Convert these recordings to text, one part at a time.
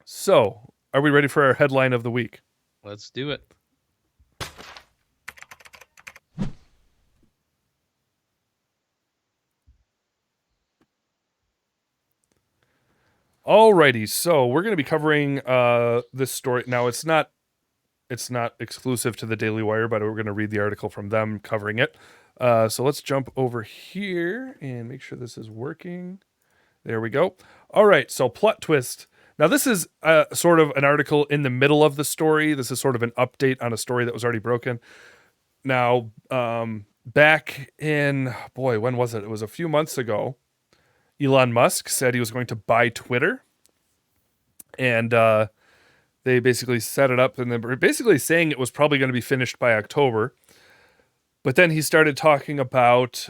So, are we ready for our headline of the week? Let's do it. Alrighty, so we're going to be covering this story. Now, it's not exclusive to the Daily Wire, but we're going to read the article from them covering it. So let's jump over here and make sure this is working. There we go. All right, so plot twist. Now, this is sort of an article in the middle of the story. This is sort of an update on a story that was already broken. Now, back in, boy, when was it? It was a few months ago. Elon Musk said he was going to buy Twitter, and they basically set it up, and they were basically saying it was probably going to be finished by October. But then he started talking about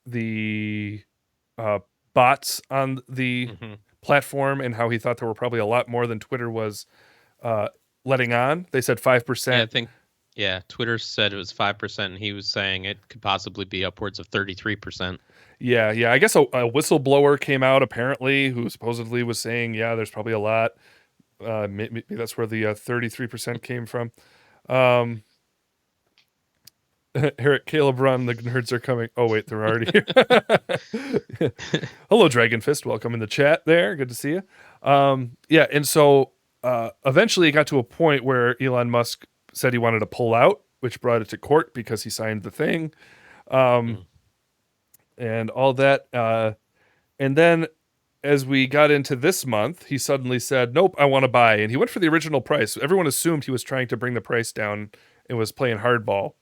the uh, bots on the hmm platform and how he thought there were probably a lot more than Twitter was uh, letting on. They said five Yeah, I percent. think Twitter said it was 5%, and he was saying it could possibly be upwards of 33%. Yeah, yeah. I guess a whistleblower came out apparently who supposedly was saying, yeah, there's probably a lot. Maybe that's where the 33% came from. Um, Eric, Caleb, run. The nerds are coming. Oh, wait, they're already here. Hello, Dragon Fist. Welcome in the chat there. Good to see you. Yeah, and so eventually it got to a point where Elon Musk said he wanted to pull out, which brought it to court because he signed the thing Mm. and all that. And then as we got into this month, he suddenly said, "Nope, I want to buy." And he went for the original price. Everyone assumed he was trying to bring the price down and was playing hardball.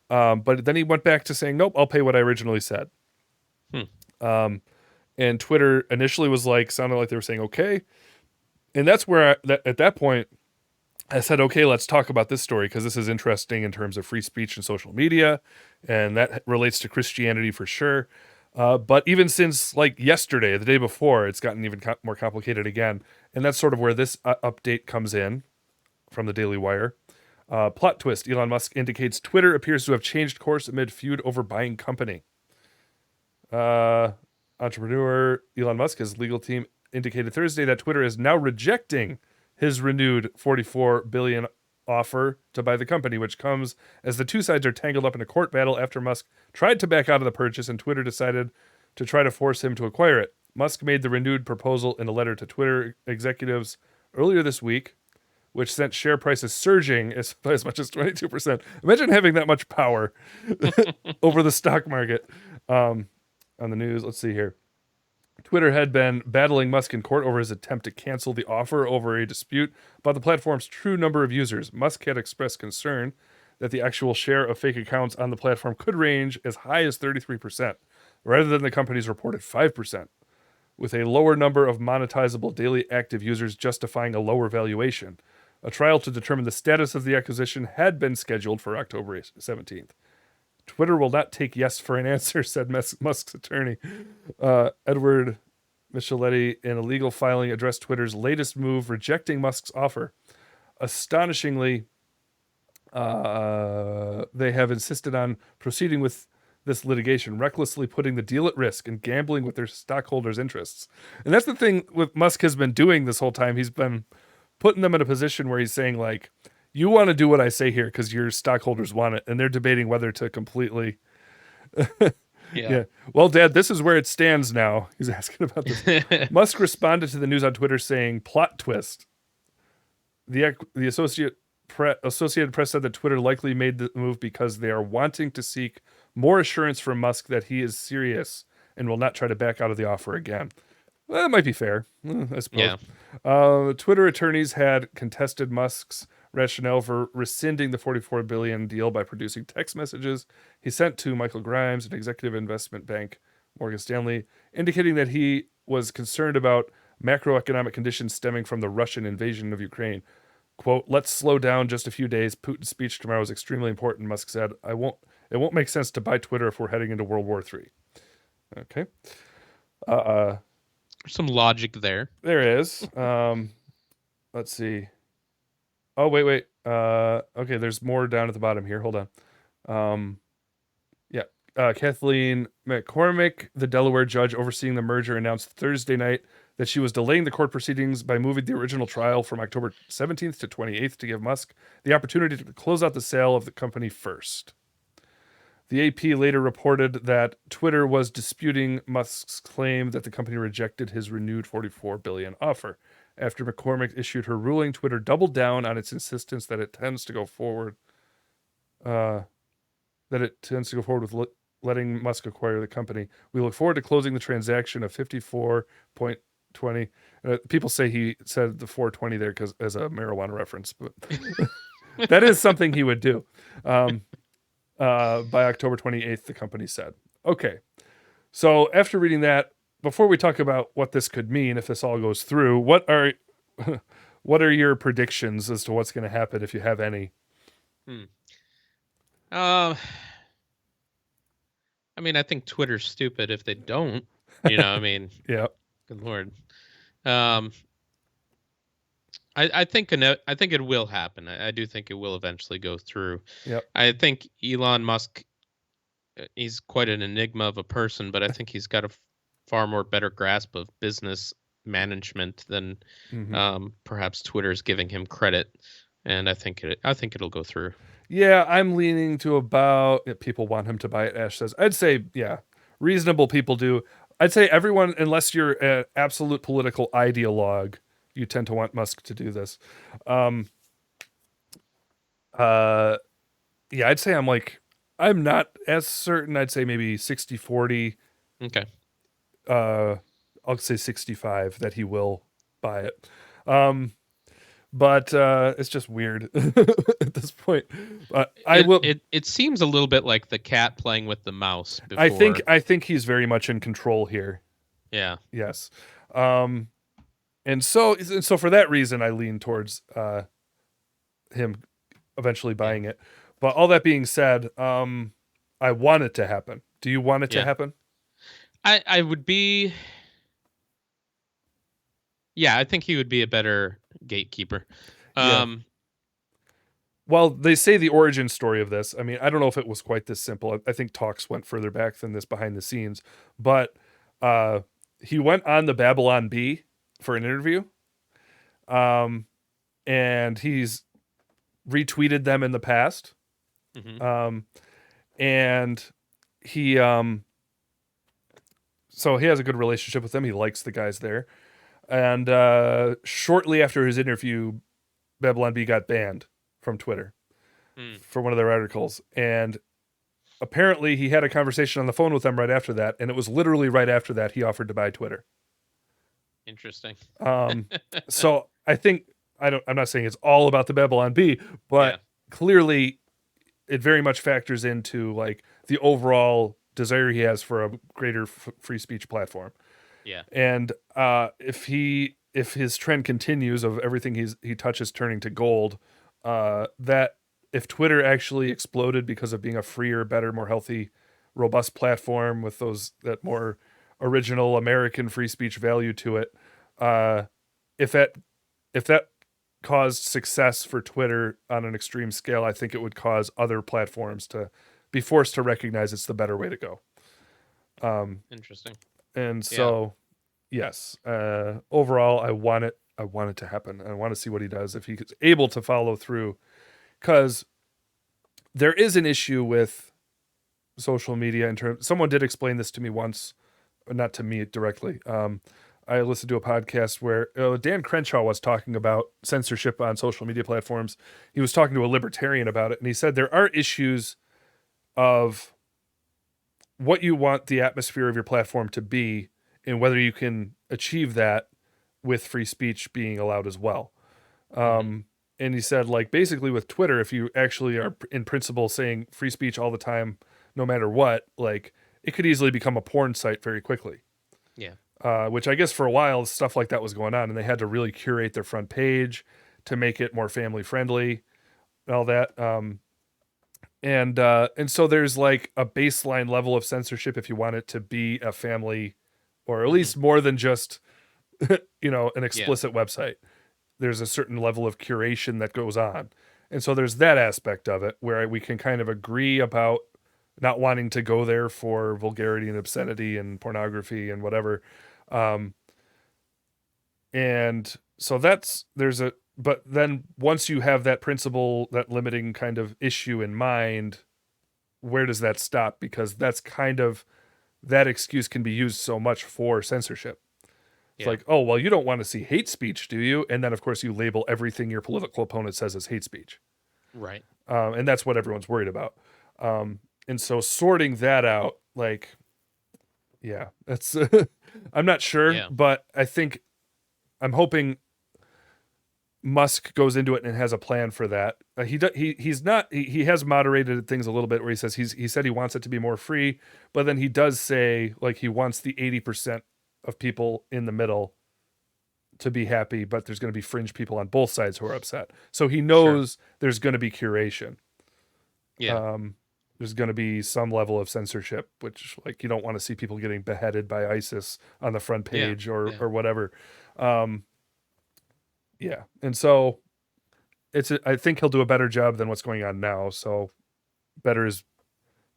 But then he went back to saying, "Nope, I'll pay what I originally said." Hmm. Um, and Twitter initially was like, sounded like they were saying, "Okay." And that's where at that point I said, "Okay, let's talk about this story because this is interesting in terms of free speech and social media, and that relates to Christianity for sure." But even since like yesterday, the day before, it's gotten even more complicated again, and that's sort of where this update comes in from the Daily Wire. Plot twist: Elon Musk indicates Twitter appears to have changed course amid feud over buying company. Uh, Entrepreneur Elon Musk, his legal team, indicated Thursday that Twitter is now rejecting his renewed 44 billion offer to buy the company, which comes as the two sides are tangled up in a court battle after Musk tried to back out of the purchase and Twitter decided to try to force him to acquire it. Musk made the renewed proposal in a letter to Twitter executives earlier this week, which sent share prices surging by as much as 22%. Imagine having that much power over the stock market. Um, on the news, let's see here. Twitter had been battling Musk in court over his attempt to cancel the offer over a dispute about the platform's true number of users. Musk had expressed concern that the actual share of fake accounts on the platform could range as high as 33%, rather than the company's reported 5%, with a lower number of monetizable daily active users justifying a lower valuation. A trial to determine the status of the acquisition had been scheduled for October 17th. Twitter will not take yes for an answer, said Musk's attorney. Edward Micheletti, in a legal filing, addressed Twitter's latest move, rejecting Musk's offer. Astonishingly, they have insisted on proceeding with this litigation, recklessly putting the deal at risk and gambling with their stockholders' interests. And that's the thing with Musk has been doing this whole time. He's been putting them in a position where he's saying, like, you want to do what I say here because your stockholders want it. And they're debating whether to completely. Yeah. Yeah. Well, Dad, this is where it stands now. He's asking about this. Musk responded to the news on Twitter saying, "Plot twist." The Associated Press said that Twitter likely made the move because they are wanting to seek more assurance from Musk that he is serious and will not try to back out of the offer again. Well, that might be fair, I suppose. Yeah. Twitter attorneys had contested Musk's rationale for rescinding the 44 billion deal by producing text messages he sent to Michael Grimes, an executive investment bank, Morgan Stanley, indicating that he was concerned about macroeconomic conditions stemming from the Russian invasion of Ukraine. "Quote, let's slow down just a few days. Putin's speech tomorrow is extremely important," Musk said. It won't make sense to buy Twitter if we're heading into World War III. Okay. Uh, There's some logic there. there is. Let's see. Oh, wait. Okay, there's more down at the bottom here. Hold on. Yeah. Kathleen McCormick, the Delaware judge overseeing the merger, announced Thursday night that she was delaying the court proceedings by moving the original trial from October 17th to 28th to give Musk the opportunity to close out the sale of the company first. The AP later reported that Twitter was disputing Musk's claim that the company rejected his renewed $44 billion offer. After McCormick issued her ruling, Twitter doubled down on its insistence that it tends to go forward with letting Musk acquire the company. We look forward to closing the transaction of 54.20. People say he said the 420 there because as a marijuana reference, but that is something he would do. By October 28th, the company said. Okay, so after reading that, before we talk about what this could mean if this all goes through, what are what are your predictions as to what's going to happen if you have any? I mean, I think Twitter's stupid if they don't. I mean, Yeah. good Lord. I think it will happen. I do think it will eventually go through. Yep. I think Elon Musk, he's quite an enigma of a person, but I think he's got a far more better grasp of business management than perhaps Twitter's giving him credit. And I think it'll go through. Yeah, I'm leaning to about people want him to buy it. Ash says, I'd say, yeah, reasonable people do. I'd say everyone, unless you're an absolute political ideologue, you tend to want Musk to do this. Yeah, I'd say I'm not as certain. I'd say maybe 60-40. Okay. I'll say 65 that he will buy it. But it's just weird at this point. It seems a little bit like the cat playing with the mouse before. I think he's very much in control here. Yeah. Yes. And so for that reason, I lean towards him eventually buying it. But all that being said, I want it to happen. Do you want it to happen? I would be. Yeah, I think he would be a better gatekeeper. Well, they say the origin story of this. I mean, I don't know if it was quite this simple. I think talks went further back than this behind the scenes. But he went on the Babylon Bee for an interview. And he's retweeted them in the past. And he so he has a good relationship with them. He likes the guys there. And shortly after his interview, Babylon Bee got banned from Twitter for one of their articles. And apparently he had a conversation on the phone with them right after that. And it was literally right after that he offered to buy Twitter. Interesting. So I think, I'm not saying it's all about the Babylon Bee, but clearly it very much factors into like the overall desire he has for a greater free speech platform. Yeah. And if his trend continues of everything he touches turning to gold, that if Twitter actually exploded because of being a freer, better, more healthy, robust platform with that more original American free speech value to it, if that caused success for Twitter on an extreme scale, I think it would cause other platforms to be forced to recognize it's the better way to go. Interesting. And so, yes, overall, I want it to happen. I want to see what he does if he's able to follow through, because there is an issue with social media in terms. Someone did explain this to me once, not to me directly. I listened to a podcast where Dan Crenshaw was talking about censorship on social media platforms. He was talking to a libertarian about it, and he said there are issues of what you want the atmosphere of your platform to be and whether you can achieve that with free speech being allowed as well. And he said, like, basically with Twitter, if you actually are in principle saying free speech all the time, no matter what, like, it could easily become a porn site very quickly. Yeah. Which I guess for a while stuff like that was going on, and they had to really curate their front page to make it more family friendly and all that. And so there's like a baseline level of censorship if you want it to be a family, or at least more than just an explicit website. There's a certain level of curation that goes on. And so there's that aspect of it where we can kind of agree about not wanting to go there for vulgarity and obscenity and pornography and whatever. Um, and so but then once you have that principle, that limiting kind of issue in mind, where does that stop? Because that's kind of, that excuse can be used so much for censorship. It's Yeah. like, oh, well, you don't want to see hate speech, do you? And then, of course, you label everything your political opponent says as hate speech. Right. And that's what everyone's worried about. And so sorting that out, like, yeah, that's, I'm not sure, Yeah. but I'm hoping Musk goes into it and has a plan for that. He has moderated things a little bit where he says he said he wants it to be more free, but then he does say like he wants the 80% of people in the middle to be happy, but there's going to be fringe people on both sides who are upset. So he Sure. knows there's going to be curation. Yeah. Um, there's going to be some level of censorship, which like you don't want to see people getting beheaded by ISIS on the front Yeah. page or Yeah. whatever. Um, yeah, and so I think he'll do a better job than what's going on now. So better is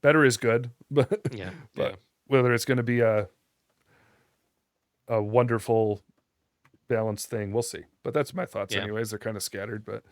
better is good, but Yeah. Yeah. but whether it's going to be a wonderful balanced thing, we'll see. But that's my thoughts, Yeah. anyways. They're kind of scattered, but